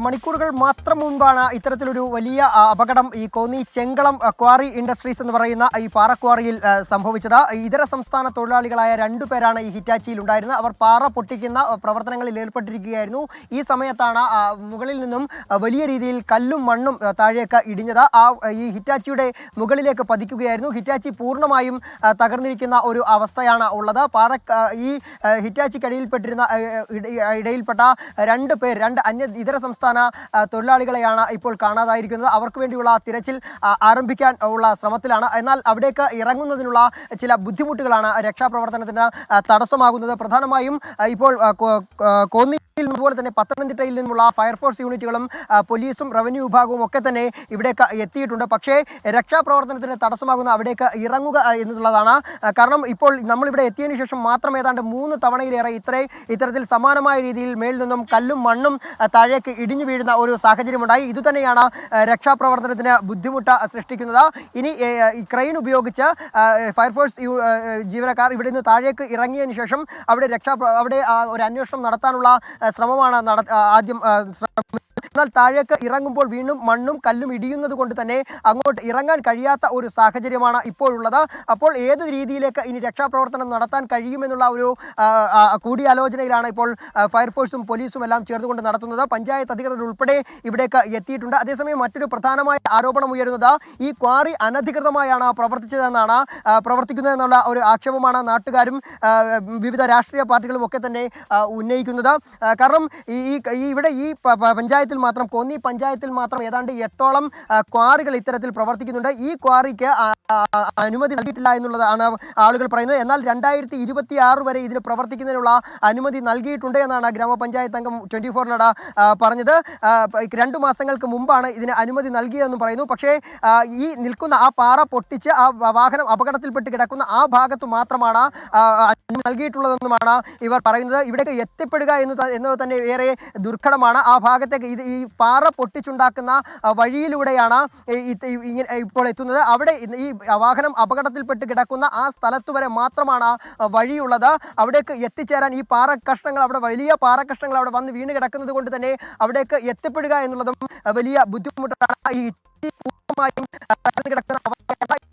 മണിക്കൂറുകൾ മാത്രം മുൻപാണ് ഇത്തരത്തിലൊരു വലിയ അപകടം ഈ കോന്നി ചെങ്കളം ക്വാറി ഇൻഡസ്ട്രീസ് എന്ന് പറയുന്ന ഈ പാറക്വാറിയിൽ സംഭവിച്ചത്. ഇതര സംസ്ഥാന തൊഴിലാളികളായ 2 പേരാണ് ഈ ഹിറ്റാച്ചിയിൽ ഉണ്ടായിരുന്നത്. അവർ പാറ പൊട്ടിക്കുന്ന പ്രവർത്തനങ്ങളിൽ ഏർപ്പെട്ടിരിക്കുകയായിരുന്നു. ഈ സമയത്താണ് മുകളിൽ നിന്നും വലിയ രീതിയിൽ കല്ലും മണ്ണും താഴേക്ക് ഇടിഞ്ഞത്. ഈ ഹിറ്റാച്ചിയുടെ മുകളിലേക്ക് പതിക്കുകയായിരുന്നു. ഹിറ്റാച്ചി പൂർണ്ണമായും തകർന്നിരിക്കുന്ന ഒരു അവസ്ഥയാണ് ഉള്ളത്. ഈ ഹിറ്റാച്ചിക്കടിയിൽപ്പെട്ടിരുന്ന ഇടയിൽപ്പെട്ട 2 പേർ, 2 ഇതര സംസ്ഥാന തൊഴിലാളികളെയാണ് ഇപ്പോൾ കാണാതായിരിക്കുന്നത്. അവർക്ക് വേണ്ടിയുള്ള തിരച്ചിൽ ആരംഭിക്കാൻ ഉള്ള ശ്രമത്തിലാണ്. എന്നാൽ അവിടേക്ക് ഇറങ്ങുന്നതിനുള്ള ചില ബുദ്ധിമുട്ടുകളാണ് രക്ഷാപ്രവർത്തനത്തിന് തടസ്സമാകുന്നത്. പ്രധാനമായും ഇപ്പോൾ കോന്നി അതുപോലെ തന്നെ പത്തനംതിട്ടയിൽ നിന്നുള്ള ഫയർഫോഴ്സ് യൂണിറ്റുകളും പോലീസും റവന്യൂ വിഭാഗവും ഒക്കെ തന്നെ ഇവിടേക്ക് എത്തിയിട്ടുണ്ട്. പക്ഷേ രക്ഷാപ്രവർത്തനത്തിന് തടസ്സമാകുന്ന അവിടേക്ക് ഇറങ്ങുക എന്നുള്ളതാണ്. കാരണം ഇപ്പോൾ നമ്മളിവിടെ എത്തിയതിനു ശേഷം മാത്രം ഏതാണ്ട് 3 തവണയിലേറെ ഇത്തരത്തിൽ സമാനമായ രീതിയിൽ മേൽ നിന്നും കല്ലും മണ്ണും താഴേക്ക് ഇടിഞ്ഞു വീഴുന്ന ഒരു സാഹചര്യമുണ്ടായി. ഇതുതന്നെയാണ് രക്ഷാപ്രവർത്തനത്തിന് ബുദ്ധിമുട്ട് സൃഷ്ടിക്കുന്നത്. ഇനി ഈ ക്രെയിൻ ഉപയോഗിച്ച് ഫയർഫോഴ്സ് ജീവനക്കാർ ഇവിടെ നിന്ന് താഴേക്ക് ഇറങ്ങിയതിനു ശേഷം അവിടെ ഒരു അന്വേഷണം നടത്താനുള്ള ശ്രമമാണ് ആദ്യം. എന്നാൽ താഴേക്ക് ഇറങ്ങുമ്പോൾ വീണ്ടും മണ്ണും കല്ലും ഇടിയുന്നത് കൊണ്ട് തന്നെ അങ്ങോട്ട് ഇറങ്ങാൻ കഴിയാത്ത ഒരു സാഹചര്യമാണ് ഇപ്പോഴുള്ളത്. അപ്പോൾ ഏത് രീതിയിലേക്ക് ഇനി രക്ഷാപ്രവർത്തനം നടത്താൻ കഴിയുമെന്നുള്ള ഒരു കൂടിയാലോചനയിലാണ് ഇപ്പോൾ ഫയർഫോഴ്സും പോലീസും എല്ലാം ചേർന്നുകൊണ്ട് നടത്തുന്നത്. പഞ്ചായത്ത് അധികൃതർ ഉൾപ്പെടെ ഇവിടേക്ക് എത്തിയിട്ടുണ്ട്. അതേസമയം മറ്റൊരു പ്രധാനമായ ആരോപണം ഉയരുന്നത് ഈ ക്വാറി അനധികൃതമായാണ് പ്രവർത്തിക്കുന്നതെന്നുള്ള ഒരു ആക്ഷേപമാണ് നാട്ടുകാരും വിവിധ രാഷ്ട്രീയ പാർട്ടികളും ഒക്കെ തന്നെ ഉന്നയിക്കുന്നത്. കാരണം ഇവിടെ ഈ പഞ്ചായത്തിൽ മാത്രം, കോന്നി പഞ്ചായത്തിൽ മാത്രം ഏതാണ്ട് 8ഓളം ക്വാറികൾ ഇത്തരത്തിൽ പ്രവർത്തിക്കുന്നുണ്ട്. ഈ ക്വാറിക്ക് അനുമതി നൽകിയിട്ടില്ല എന്നുള്ളതാണ് ആളുകൾ പറയുന്നത്. എന്നാൽ 2026 വരെ ഇതിന് പ്രവർത്തിക്കുന്നതിനുള്ള അനുമതി നൽകിയിട്ടുണ്ട് എന്നാണ് ഗ്രാമപഞ്ചായത്ത് അംഗം 24-നോട് പറഞ്ഞത്. 2 മാസങ്ങൾക്ക് മുമ്പാണ് ഇതിന് അനുമതി നൽകിയതെന്നും പറയുന്നു. പക്ഷേ ഈ നിൽക്കുന്ന ആ പാറ പൊട്ടിച്ച് ആ വാഹനം അപകടത്തിൽപ്പെട്ട് കിടക്കുന്ന ആ ഭാഗത്ത് മാത്രമാണ് അനുമതി നൽകിയിട്ടുള്ളതെന്നുമാണ് ഇവർ പറയുന്നത്. ഇവിടേക്ക് എത്തിപ്പെടുക എന്നത് തന്നെ ഏറെ ദുർഘടമാണ്. ആ ഭാഗത്തേക്ക് ഈ പാറ പൊട്ടിച്ചുണ്ടാക്കുന്ന വഴിയിലൂടെയാണ് ഇങ്ങനെ ഇപ്പോൾ എത്തുന്നത്. അവിടെ ഈ വാഹനം അപകടത്തിൽപ്പെട്ട് കിടക്കുന്ന ആ സ്ഥലത്ത് വരെ മാത്രമാണ് വഴിയുള്ളത്. അവിടേക്ക് എത്തിച്ചേരാൻ ഈ വലിയ പാറക്കഷ്ണങ്ങൾ അവിടെ വന്ന് വീണ് കിടക്കുന്നത് കൊണ്ട് തന്നെ അവിടേക്ക് എത്തിപ്പെടുക എന്നുള്ളതും വലിയ ബുദ്ധിമുട്ടാണ്. ഈ പൂർണ്ണമായും കിടക്കുന്ന